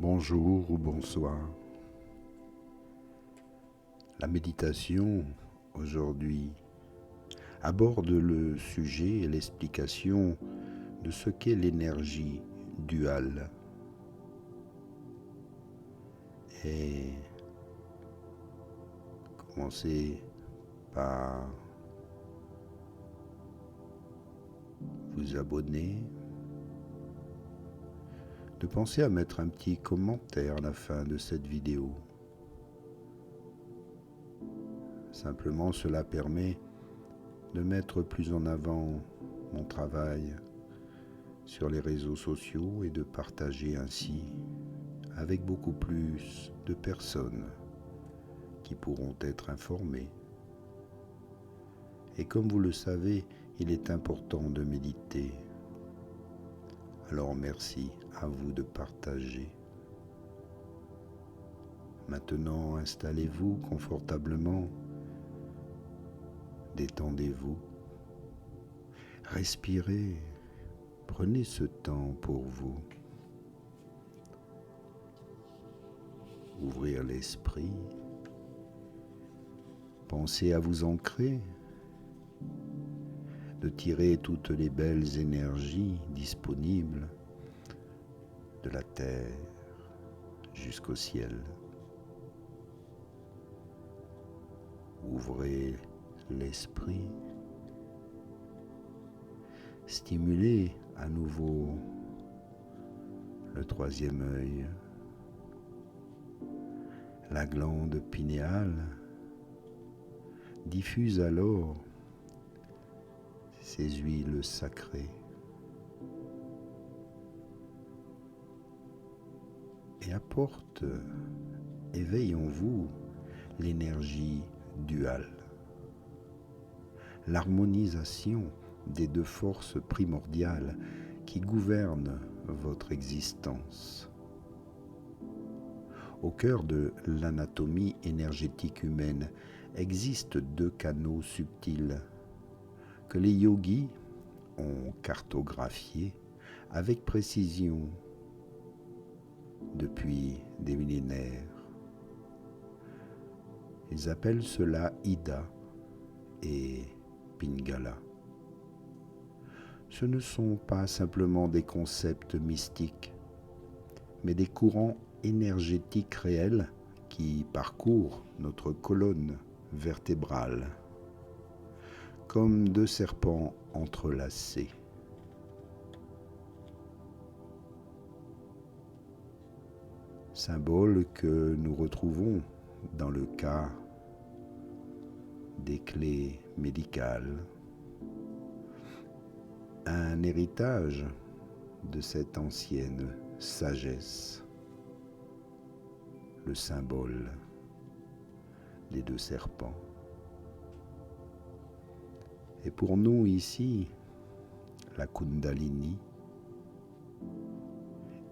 Bonjour ou bonsoir. La méditation aujourd'hui aborde le sujet et l'explication de ce qu'est l'énergie duale. Et commencez par vous abonner, de penser à mettre un petit commentaire à la fin de cette vidéo. Simplement, cela permet de mettre plus en avant mon travail sur les réseaux sociaux et de partager ainsi avec beaucoup plus de personnes qui pourront être informées. Et comme vous le savez, il est important de méditer. Alors merci à vous de partager. Maintenant, installez-vous confortablement, détendez-vous, respirez, prenez ce temps pour vous. Ouvrir l'esprit, pensez à vous ancrer, de tirer toutes les belles énergies disponibles de la terre jusqu'au ciel. Ouvrez l'esprit, stimulez à nouveau le troisième œil, la glande pinéale diffuse alors ces huiles sacrées et apporte, éveille en vous l'énergie duale, l'harmonisation des deux forces primordiales qui gouvernent votre existence. Au cœur de l'anatomie énergétique humaine existent deux canaux subtils que les yogis ont cartographiés avec précision depuis des millénaires. Ils appellent cela Ida et Pingala. Ce ne sont pas simplement des concepts mystiques, mais des courants énergétiques réels qui parcourent notre colonne vertébrale, comme deux serpents entrelacés. Symbole que nous retrouvons dans le cas des clés médicales, un héritage de cette ancienne sagesse, le symbole des deux serpents. Et pour nous ici, la Kundalini,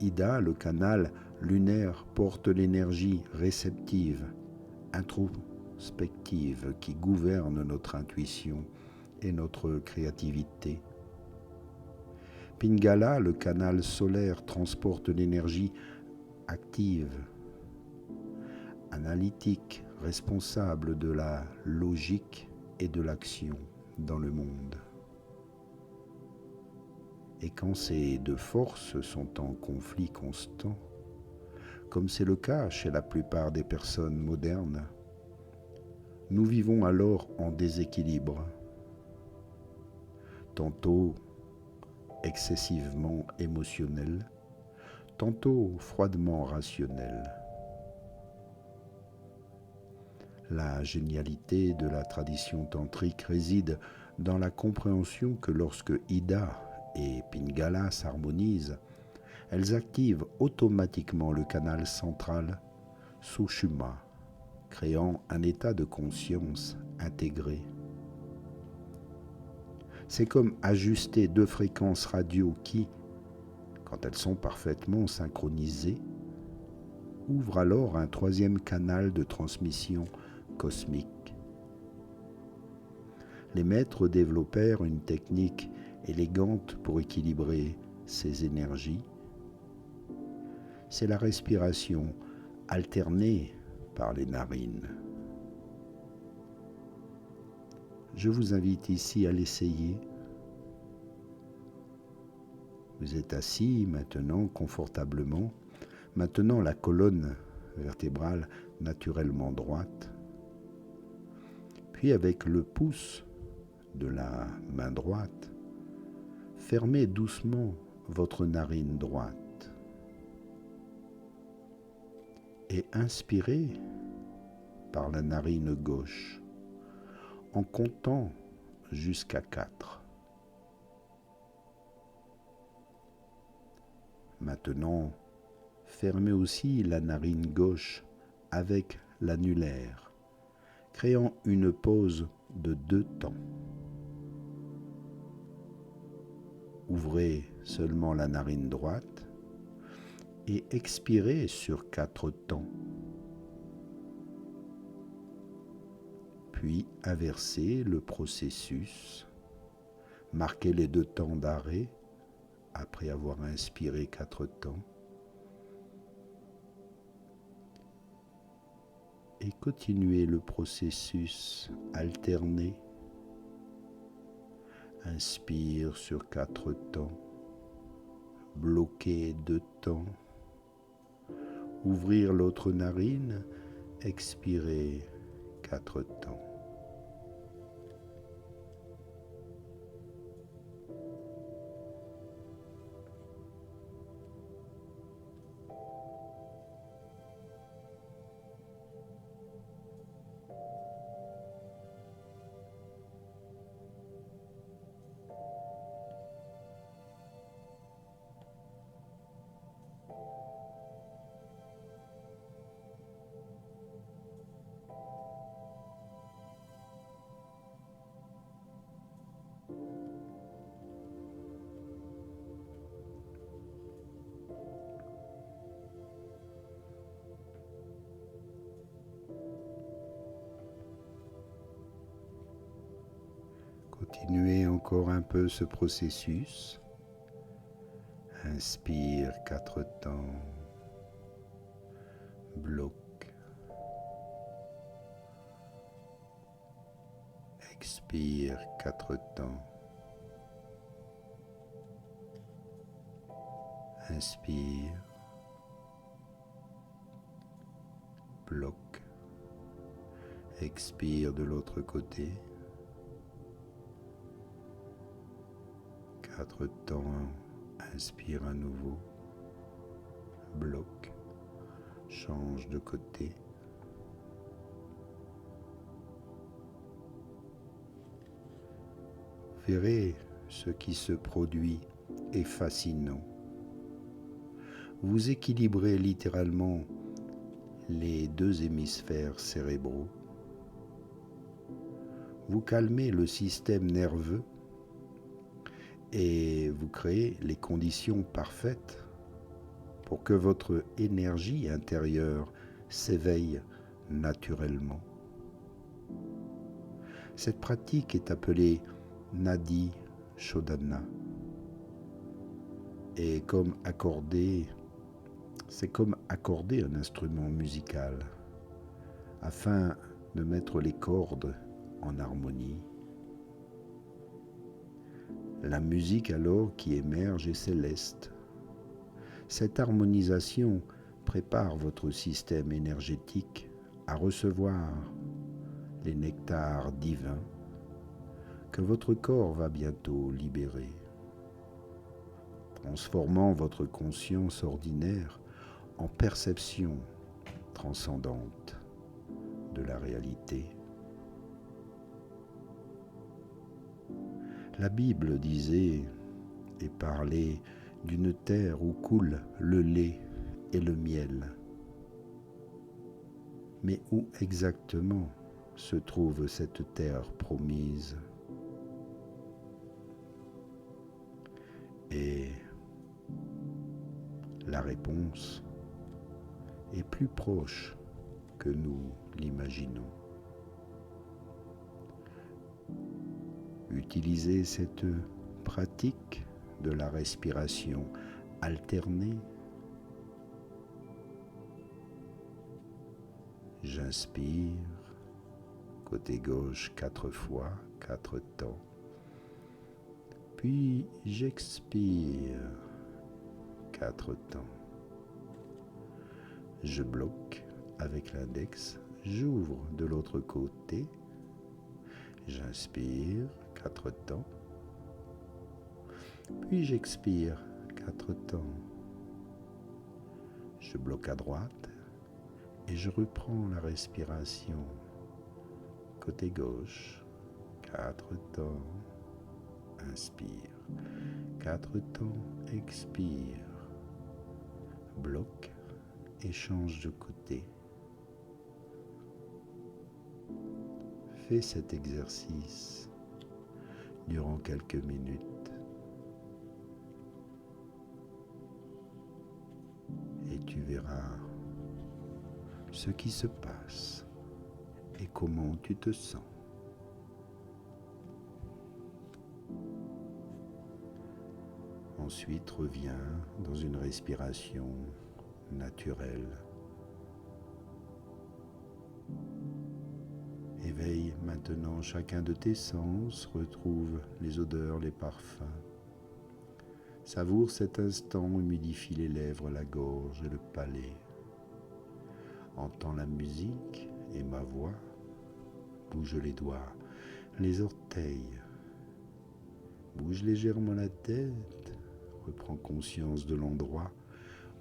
Ida, le canal lunaire, porte l'énergie réceptive, introspective qui gouverne notre intuition et notre créativité. Pingala, le canal solaire, transporte l'énergie active, analytique, responsable de la logique et de l'action dans le monde. Et quand ces deux forces sont en conflit constant, comme c'est le cas chez la plupart des personnes modernes, nous vivons alors en déséquilibre, tantôt excessivement émotionnel, tantôt froidement rationnel. La génialité de la tradition tantrique réside dans la compréhension que lorsque Ida et Pingala s'harmonisent, elles activent automatiquement le canal central Sushumna, créant un état de conscience intégré. C'est comme ajuster deux fréquences radio qui, quand elles sont parfaitement synchronisées, ouvrent alors un troisième canal de transmission cosmique. Les maîtres développèrent une technique élégante pour équilibrer ces énergies. c'est la respiration alternée par les narines. Je vous invite ici à l'essayer. Vous êtes assis maintenant confortablement, maintenant la colonne vertébrale naturellement droite. Puis avec le pouce de la main droite, fermez doucement votre narine droite et inspirez par la narine gauche en comptant jusqu'à 4. Maintenant, fermez aussi la narine gauche avec l'annulaire, créant une pause de 2 temps. Ouvrez seulement la narine droite et expirez sur 4 temps. Puis inversez le processus, marquez les 2 temps d'arrêt après avoir inspiré 4 temps et continuez le processus alterné. Inspire sur 4 temps, bloquez 2 temps, ouvrir l'autre narine, expirer 4 temps. Continuez encore un peu ce processus. Inspire 4 temps, bloque, expire 4 temps, inspire, bloque, expire de l'autre côté. 4 temps, inspire à nouveau, bloque, change de côté. Vous verrez, ce qui se produit est fascinant. Vous équilibrez littéralement les 2 hémisphères cérébraux. Vous calmez le système nerveux et vous créez les conditions parfaites pour que votre énergie intérieure s'éveille naturellement. Cette pratique est appelée Nadi Shodhana et c'est comme accorder un instrument musical afin de mettre les cordes en harmonie. La musique alors qui émerge est céleste. Cette harmonisation prépare votre système énergétique à recevoir les nectars divins que votre corps va bientôt libérer, transformant votre conscience ordinaire en perception transcendante de la réalité. La Bible disait et parlait d'une terre où coule le lait et le miel. Mais où exactement se trouve cette terre promise? Et la réponse est plus proche que nous l'imaginons. Utilisez cette pratique de la respiration alternée J'inspire, côté gauche 4 fois, 4 temps. Puis j'expire, 4 temps. Je bloque avec l'index, j'ouvre de l'autre côté. J'inspire, 4 temps. Puis j'expire, 4 temps. Je bloque à droite et je reprends la respiration. Côté gauche, 4 temps. Inspire, 4 temps. Expire. Bloque et change de côté. Fais cet exercice durant quelques minutes. Et tu verras ce qui se passe et comment tu te sens. Ensuite, reviens dans une respiration naturelle. Éveille maintenant chacun de tes sens, retrouve les odeurs, les parfums. Savoure cet instant, humidifie les lèvres, la gorge et le palais. Entends la musique et ma voix. Bouge les doigts, les orteils. Bouge légèrement la tête. Reprends conscience de l'endroit.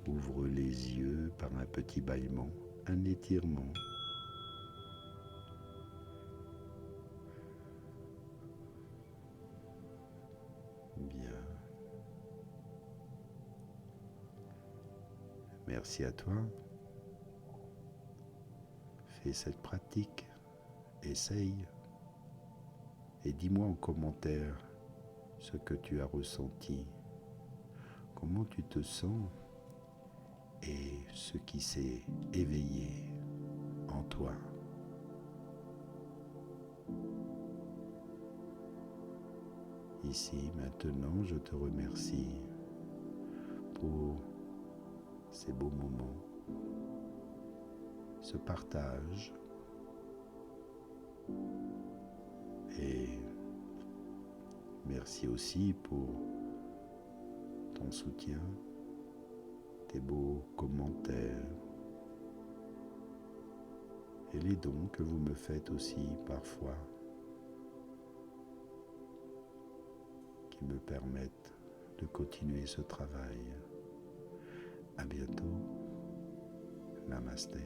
Ouvre les yeux par un petit bâillement, un étirement. Bien. Merci à toi. Fais cette pratique. Essaye. Et dis-moi en commentaire ce que tu as ressenti. Comment tu te sens et ce qui s'est éveillé en toi. Ici, maintenant, je te remercie pour ces beaux moments, ce partage et merci aussi pour ton soutien, tes beaux commentaires et les dons que vous me faites aussi parfois qui me permettent de continuer ce travail. À bientôt. Namasté.